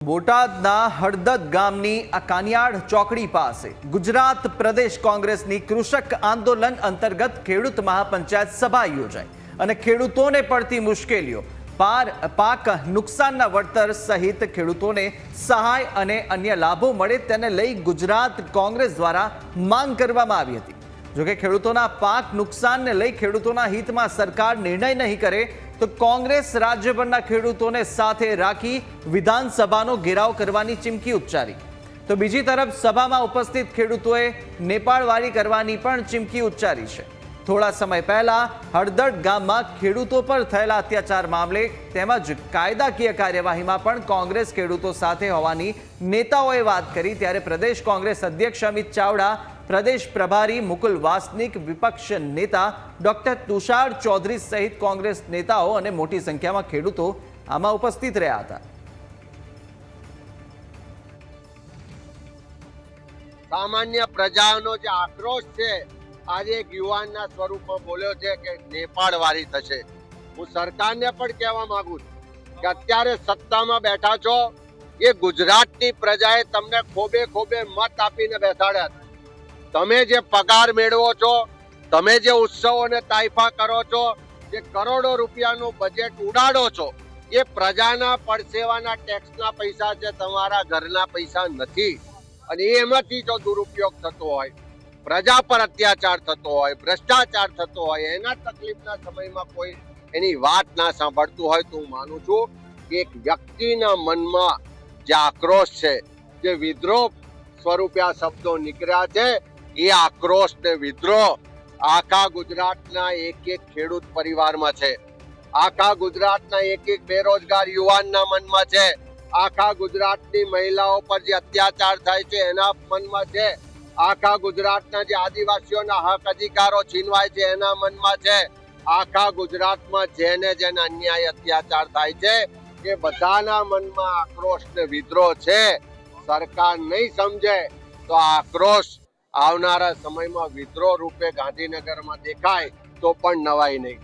બોટાદના હળદદ ગામની આ કાનિયાડ ચોકડી પાસે ગુજરાત પ્રદેશ કોંગ્રેસની કૃષક આંદોલન અંતર્ગત ખેડૂત મહાપંચાયત સભા યોજાઈ અને ખેડૂતોને પડતી મુશ્કેલીઓ પાક નુકસાનના વળતર સહિત ખેડૂતોને સહાય અને અન્ય લાભો મળે તેને લઈ ગુજરાત કોંગ્રેસ દ્વારા માંગ કરવામાં આવી હતી। જોકે ખેડૂતોના પાક નુકસાનને લઈ ખેડૂતોના હિતમાં સરકાર નિર્ણય નહીં કરે તો કોંગ્રેસ રાજ્યભરના ખેડૂતોને સાથે રાખી વિધાનસભાનો ઘેરાવ કરવાની ચીમકી ઉચ્ચારી। તો બીજી તરફ સભામાં ઉપસ્થિત ખેડૂતોએ નેપાળવારી કરવાની પણ ચીમકી ઉચ્ચારી છે। થોડા સમય પહેલા હળદડ ગામમાં ખેડૂતો પર થયેલા અત્યાચાર મામલે તેમજ કાયદાકીય કાર્યવાહીમાં પણ કોંગ્રેસ ખેડૂતો સાથે હોવાની નેતાઓએ વાત કરી। ત્યારે પ્રદેશ કોંગ્રેસ અધ્યક્ષ અમિત ચાવડા, प्रदेश प्रभारी मुकुल वासनिक, विपक्ष नेता डॉक्टर तुषार चौधरी सहित कांग्रेस नेताओं और मोटी संख्या में खेडूतो आमा उपस्थित रहा था। सामान्य प्रजानो जो आक्रोश है आज एक युवान ना स्वरूप में बोल्यो छे के नेपाळवारी थशे। हूँ सरकार ने पण कहेवा मांगू के अत्यारे सत्ता में बैठा छो, ये गुजरातनी प्रजाए तमने खोबे खोबे मत आपीने बेसाड्या। તમે જે પગાર મેળવો છો, તમે જે ઉત્સવો અને તાઇફા કરો છો, જે કરોડો રૂપિયાનું બજેટ ઉડાડો છો, એ પ્રજાના પરસેવાના ટેક્સના પૈસા છે, તમારા ઘરના પૈસા નથી। અને એમાંથી જો દુરુપયોગ થતો હોય, પ્રજા પર અત્યાચાર થતો હોય, ભ્રષ્ટાચાર થતો હોય, એના તકલીફના સમયમાં કોઈ એની વાત ના સાંભળતું હોય તો હું માનું છું કે એક વ્યક્તિના મનમાં જે આક્રોશ છે, જે વિદ્રોહ સ્વરૂપે આ શબ્દો નીકળ્યા છે, ये आक्रोश ने विद्रोह आखा गुजरातना एक एक खेडूत परिवार में छे, आखा गुजरातना एक एक बेरोजगार युवान ना मन में छे, आखा गुजरातनी महिलाओं पर जे अत्याचार थाय छे एना मन में छे, आखा गुजरातना जे आदिवासीओना हक अधिकारो छीनवाय छे एना मन में छे, आखा गुजरात में जेने जेने अन्याय अत्याचार थाय छे के बधाना मन में आक्रोश ने विद्रोह छे। सरकार नहीं समझे तो आक्रोश आवनारा समय में विद्रोह रूपे गांधीनगर में देखाय तो पण नवाई नहीं।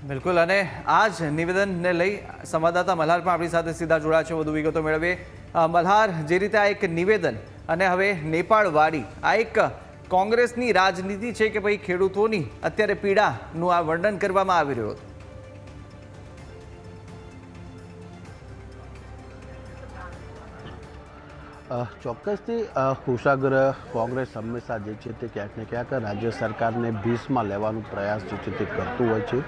बिल्कुल। अने आज निवेदन ने लई संवाददाता मल्हार पण आपणी साथे सीधा जोड़ा छे, वधु विगतो मेळवे। मल्हार, जे रीते आ एक निवेदन अने हवे नेपाळवाड़ी आ एक कोंग्रेसनी राजनीति छे के भाई खेडूतोनी अत्यारे पीड़ानुं आ वर्णन करवामां आवी रह्युं हतुं। ચોક્કસથી કુશાગ્ર કોંગ્રેસ હંમેશા જે છે તે ક્યાંક ને ક્યાંક રાજ્ય સરકારને ભીસમાં લેવાનો પ્રયાસ જે છે તે કરતું હોય છે।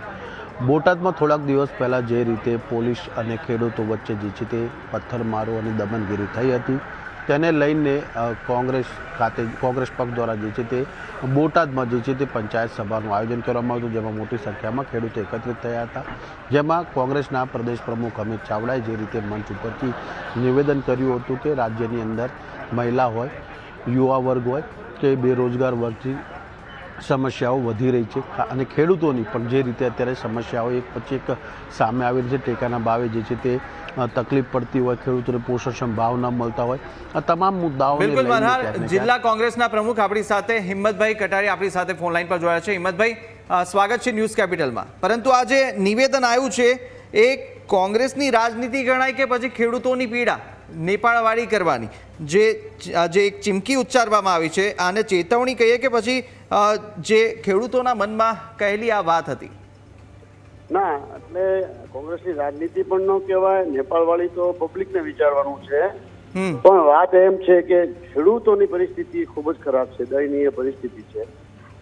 બોટાદમાં થોડાક દિવસ પહેલાં જે રીતે પોલીસ અને ખેડૂતો વચ્ચે જે છે તે પથ્થરમારો અને દમનગીરી થઈ હતી તેને લઈને કોંગ્રેસ પક્ષ દ્વારા જે છે તે બોટાદમાં જે છે તે પંચાયત સભાનું આયોજન કરવામાં આવ્યું, જેમાં મોટી સંખ્યામાં ખેડૂતો એકત્રિત થયા હતા। જેમાં કોંગ્રેસના પ્રદેશ પ્રમુખ અમિત ચાવડાએ જે રીતે મંચ ઉપરથી નિવેદન કર્યું હતું કે રાજ્યની અંદર મહિલા હોય, યુવા વર્ગ હોય કે બેરોજગાર વર્ગની સમસ્યાઓ વધી રહી છે અને ખેડૂતોની પણ જે રીતે અત્યારે સમસ્યાઓ એક પછી એક સામે આવી રહી છે, ટેકાના ભાવે જે છે તે તકલીફ પડતી હોય, ખેડૂતોને પોષણક્ષમ ભાવ ન મળતા હોય, આ તમામ મુદ્દાઓ બિલકુલ। મલ્હાર, જિલ્લા કોંગ્રેસના પ્રમુખ આપણી સાથે હિંમતભાઈ કટારી આપણી સાથે ફોન લાઈન પર જોડાયા છે। હિંમતભાઈ, સ્વાગત છે ન્યૂઝ કેપિટલમાં। પરંતુ આ જે નિવેદન આવ્યું છે એ કોંગ્રેસની રાજનીતિ ગણાય કે પછી ખેડૂતોની પીડા नेपाळवाड़ी करवानी जे एक चीमकी उच्चारवामां आवी छे आने चेतवणी कहीए के पछी जे खेडूतोना मनमा कहेली आ वात हती? ना, એટલે કોંગ્રેસની રાજનીતિ પણ ન કહેવાય, नेपाळवाड़ी તો પબ્લિકને વિચારવાનું છે। પણ વાત એમ છે કે ખેડૂતોની પરિસ્થિતિ ખૂબ જ ખરાબ છે, દયનીય પરિસ્થિતિ છે।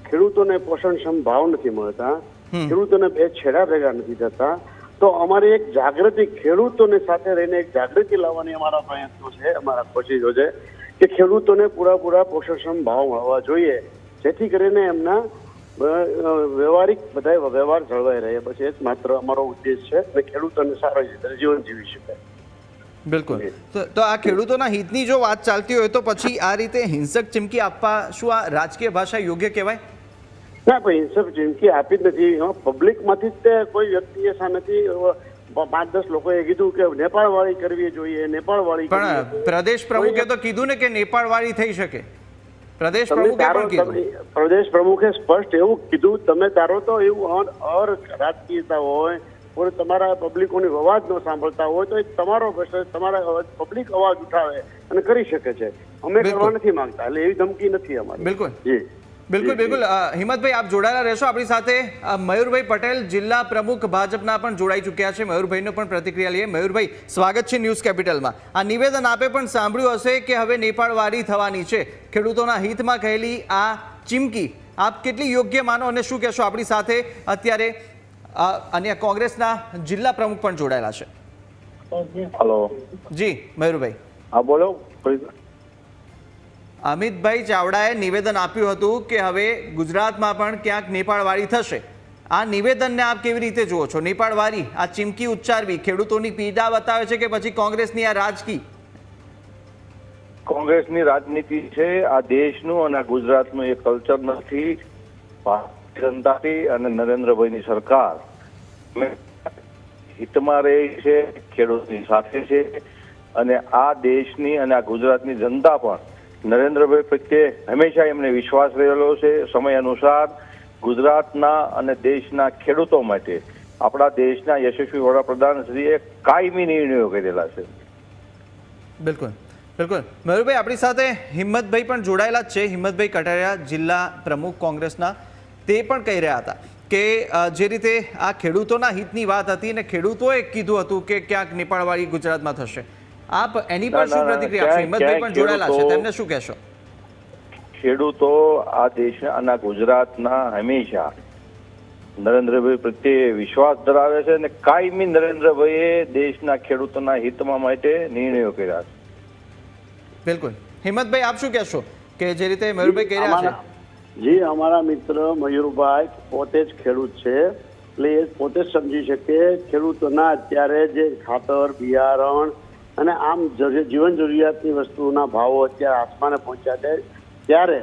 ખેડૂતોને પોષણક્ષમ ભાવ નથી મળતા, ખેડૂતોને બે છેડા ભેગા નથી થતા। तो अमारी एक जागृति खेडूतोने साथे रहीने एक जागृति लाववानी अमारा प्रयत्नो छे, अमारा कोशिशो छे के खेडूतोने पूरा पोषणक्षम भाव मळवा जोईए, जेथी करीने एमना व्यवहारिक बधाय व्यवहार जळवाई रहे। बस ए ज मात्र अमारो उद्देश्य छे के खेडूतोने सारा रीते जीवन जीवी शके। बिल्कुल। तो आ खेडूतोना हितनी जो वात चालती होय तो पछी आ रीते हिंसक चीमकी आपवा शुं आ राजकीय भाषा योग्य कहेवाय? ना, पण हिंसक चीमकी आपी ज नथी। पब्लिकमांथी ज ते कोई व्यक्तिए सामेथी 5-10 लोकोए कीधुं के नेपाळवाड़ी करवी जोईए, नेपाळवाड़ी। पण प्रदेश प्रमुखे तो कीधुं ने के नेपाळवाड़ी थई शके। प्रदेश प्रमुखे पण कीधुं, प्रदेश प्रमुखे स्पष्ट एवुं कीधुं, तमे धारो तो एवुं और राजकीयता होय और તમારા પબ્લિકોની અવાજ ન સાંભળતા હોય તો એ તમારો પ્રશ્ન, તમારા અવાજ પબ્લિક અવાજ ઉઠાવે અને કરી શકે છે. અમે કરવા નથી માંગતા, એટલે એવી ધમકી નથી અમારી. બિલકુલ જી બિલકુલ બિલકુલ હિંમતભાઈ, આપ જોડાયેલા રહેશો આપણી સાથે. મયુરભાઈ પટેલ, જિલ્લા પ્રમુખ ભાજપના, પણ જોડાઈ ચૂક્યા છે. મયુરભાઈનો પણ પ્રતિક્રિયા લઈએ. મયુરભાઈ, સ્વાગત છે ન્યૂઝ કેપિટલમાં. આ નિવેદન આપે પણ સાંભળ્યું હશે કે હવે નેપાળવારી થવાની છે, ખેડૂતોના હિતમાં કહેલી આ ચીમકી આપ કેટલી યોગ્ય માનો અને શું કહેશો? આપણી સાથે અત્યારે અન્ય કોંગ્રેસના જિલ્લા પ્રમુખ પણ જોડાયેલા છે. હેલો જી મયુરભાઈ. હા બોલો. અમિતભાઈ ચાવડાએ નિવેદન આપ્યું હતું કે હવે ગુજરાતમાં પણ ક્યાંક નેપાળવારી થશે. આ નિવેદનને આપ કેવી રીતે જુઓ છો? નેપાળવારી, આ ચીમકી ઉચ્ચારવી ખેડૂતોની પીડા બતાવે છે કે પછી કોંગ્રેસની આ રાજકી? કોંગ્રેસની રાજનીતિ છે. આ દેશનું અને ગુજરાતનું એક કલ્ચર નથી. ભારતીય જનતા પાર્ટી અને નરેન્દ્રભાઈની સરકાર હિતમાં રહી છે, ખેડૂતની સાથે છે, અને આ દેશની અને આ ગુજરાતની જનતા પણ નરેન્દ્રભાઈ પ્રત્યે હંમેશા એમને વિશ્વાસ રહેલો છે. સમય અનુસાર ગુજરાતના અને દેશના ખેડૂતો માટે આપણા દેશના યશસ્વી વડાપ્રધાન શ્રીએ કાયમી નિર્ણયો કરેલા છે. બિલકુલ બિલકુલ. મયુરભાઈ, આપણી સાથે હિંમતભાઈ પણ જોડાયેલા જ છે. હિંમતભાઈ કટારિયા, જિલ્લા પ્રમુખ કોંગ્રેસના, તે પણ કહી રહ્યા હતા કે જે રીતે આ ખેડૂતોના હિતની વાત હતી અને ખેડૂતોએ કીધું હતું કે ક્યાંક નેપાળવાળી ગુજરાતમાં થશે, આપ એની પર શું પ્રતિક્રિયા આપશો? હિંમતભાઈ પણ જોડાયેલા છે, તેમને શું કહેશો? ખેડૂતો આ દેશના અને ગુજરાતના હંમેશા નરેન્દ્રભાઈ પ્રત્યે વિશ્વાસ ધરાવે છે અને કાયમી નરેન્દ્રભાઈએ દેશના ખેડૂતોના હિતમાં માટે નિર્ણયો કર્યા છે. બિલકુલ. હિંમતભાઈ, આપ શું કહેશો કે જે રીતે મયુરભાઈ કહી રહ્યા છે? જી, અમારા મિત્ર મયુરભાઈ પોતે જ ખેડૂત છે, એટલે એ પોતે જ સમજી શકે ખેડૂતોના અત્યારે જે ખાતર, બિયારણ અને આમ જીવન જરૂરિયાતની વસ્તુઓના ભાવો અત્યારે આસમાને પહોંચ્યા છે, ત્યારે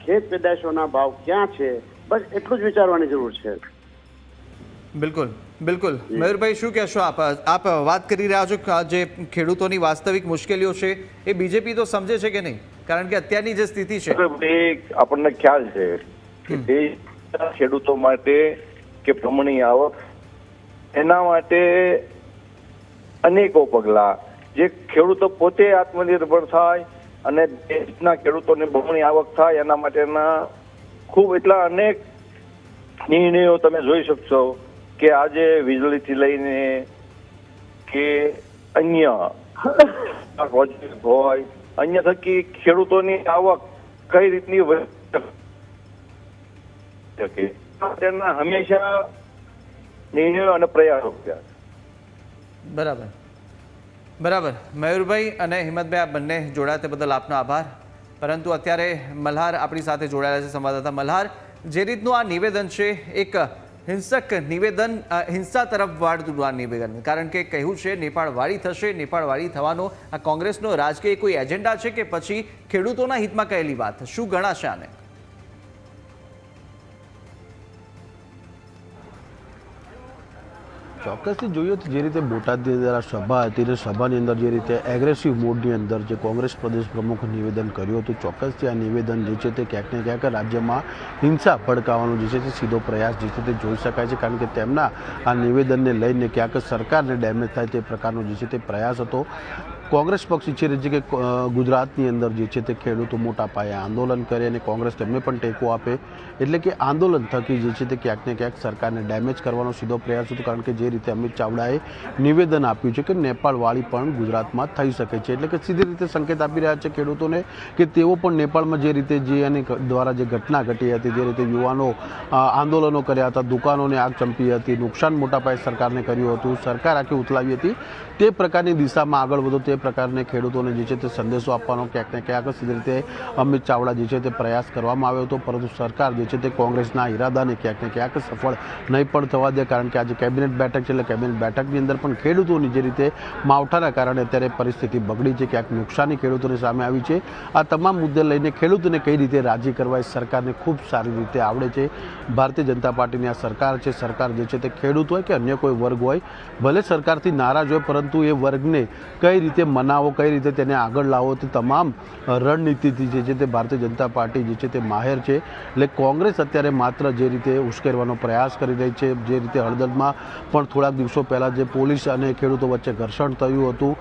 ખેત પેદાશોના ભાવ ક્યાં છે, બસ એટલું જ વિચારવાની જરૂર છે. બિલકુલ બિલકુલ. મયુરભાઈ, શું કહેશો આપ વાત કરી રહ્યા છો જે ખેડૂતોની વાસ્તવિક મુશ્કેલીઓ છે એ બીજેપી તો સમજે છે કે નહીં? કારણ કે અત્યારની જે સ્થિતિ છે આપણને ખ્યાલ છે કે દેશના ખેડૂતો માટે કે બમણી આવક, એના માટે અનેકો પગલા, જે ખેડૂતો પોતે આત્મનિર્ભર થાય અને દેશના ખેડૂતોને બમણી આવક થાય એના માટેના ખૂબ એટલા અનેક નિર્ણયો તમે જોઈ શકશો કે આજે વીજળીથી લઈને કે અન્ય પ્રોજેક્ટ હોય, અન્ય થકી ખેડૂતોની આવક કઈ રીતની વધી શકે તેના હંમેશા નિર્ણયો અને પ્રયાસો કર્યા. બરાબર બરાબર. મયુરભાઈ અને હિંમતભાઈ, આ બંને જોડાયા તે બદલ આપનો આભાર. પરંતુ અત્યારે મલ્હાર આપણી સાથે જોડાયેલા છે, સંવાદદાતા મલ્હાર. જે રીતનું આ નિવેદન છે, એક હિંસક નિવેદન, હિંસા તરફ વાળતું આ નિવેદન, કારણ કે કહ્યું છે નેપાળવાળી થશે. નેપાળવાળી થવાનો આ કોંગ્રેસનો રાજકીય કોઈ એજન્ડા છે કે પછી ખેડૂતોના હિતમાં કહેલી વાત? શું ગણાશે આને? ચોક્કસથી જોઈએ તો જે રીતે બોટાદની અંદર આ સભા હતી અને સભાની અંદર જે રીતે એગ્રેસિવ મોડની અંદર જે કોંગ્રેસ પ્રદેશ પ્રમુખે નિવેદન કર્યું હતું, ચોક્કસથી આ નિવેદન જે છે તે ક્યાંક ને ક્યાંક રાજ્યમાં હિંસા ભડકાવવાનો જે છે તે સીધો પ્રયાસ જે છે તે જોઈ શકાય છે. કારણ કે તેમના આ નિવેદનને લઈને ક્યાંક સરકારને ડેમેજ થાય તે પ્રકારનો જે છે તે પ્રયાસ હતો. કોંગ્રેસ પક્ષ ઈચ્છી રહી છે કે ગુજરાતની અંદર જે છે તે ખેડૂતો મોટા પાયે આંદોલન કરે અને કોંગ્રેસ તેમને પણ ટેકો આપે, એટલે કે આંદોલન થકી જે છે તે ક્યાંક ને ક્યાંક સરકારને ડેમેજ કરવાનો સીધો પ્રયાસ હતો. કારણ કે જે રીતે અમિત ચાવડાએ નિવેદન આપ્યું છે કે નેપાળવાળી પણ ગુજરાતમાં થઈ શકે છે, એટલે કે સીધી રીતે સંકેત આપી રહ્યા છે ખેડૂતોને કે તેઓ પણ નેપાળમાં જે રીતે જે એની દ્વારા જે ઘટના ઘટી હતી, જે રીતે યુવાનો આંદોલનો કર્યા હતા, દુકાનોને આગ ચંપી હતી, નુકસાન મોટા પાયે સરકારને કર્યું હતું, સરકાર આખી ઉથલાવી હતી, તે પ્રકારની દિશામાં આગળ વધો, તે પ્રકારને ખેડૂતોને જે છે તે સંદેશો આપવાનો ક્યાંક ને ક્યાંક સીધી રીતે અમિત ચાવડા જે છે તે પ્રયાસ કરવામાં આવ્યો હતો. પરંતુ સરકાર જે છે તે કોંગ્રેસના ઈરાદાને ક્યાંક ને ક્યાંક સફળ નહીં પણ થવા દે. કારણ કે આજે કેબિનેટ બેઠક છે, એટલે કેબિનેટ બેઠકની અંદર પણ ખેડૂતોની જે રીતે માવઠાના કારણે અત્યારે પરિસ્થિતિ બગડી છે, ક્યાંક નુકસાની ખેડૂતોની સામે આવી છે. આ તમામ મુદ્દે લઈને ખેડૂતોને કઈ રીતે રાજી કરવા એ સરકારને ખૂબ સારી રીતે આવડે છે. ભારતીય જનતા પાર્ટીની આ સરકાર છે, સરકાર જે છે તે ખેડૂત હોય કે અન્ય કોઈ વર્ગ હોય, ભલે સરકારથી નારાજ હોય પરંતુ એ વર્ગને કઈ રીતે મનાવો, કઈ રીતે તેને આગળ લાવો, તે તમામ રણનીતિથી જે છે તે ભારતીય જનતા પાર્ટી જે છે તે માહેર છે. એટલે કોંગ્રેસ અત્યારે માત્ર જે રીતે ઉશ્કેરવાનો પ્રયાસ કરી રહી છે, જે રીતે હળદરમાં પણ થોડાક દિવસો પહેલાં જે પોલીસ અને ખેડૂતો વચ્ચે ઘર્ષણ થયું હતું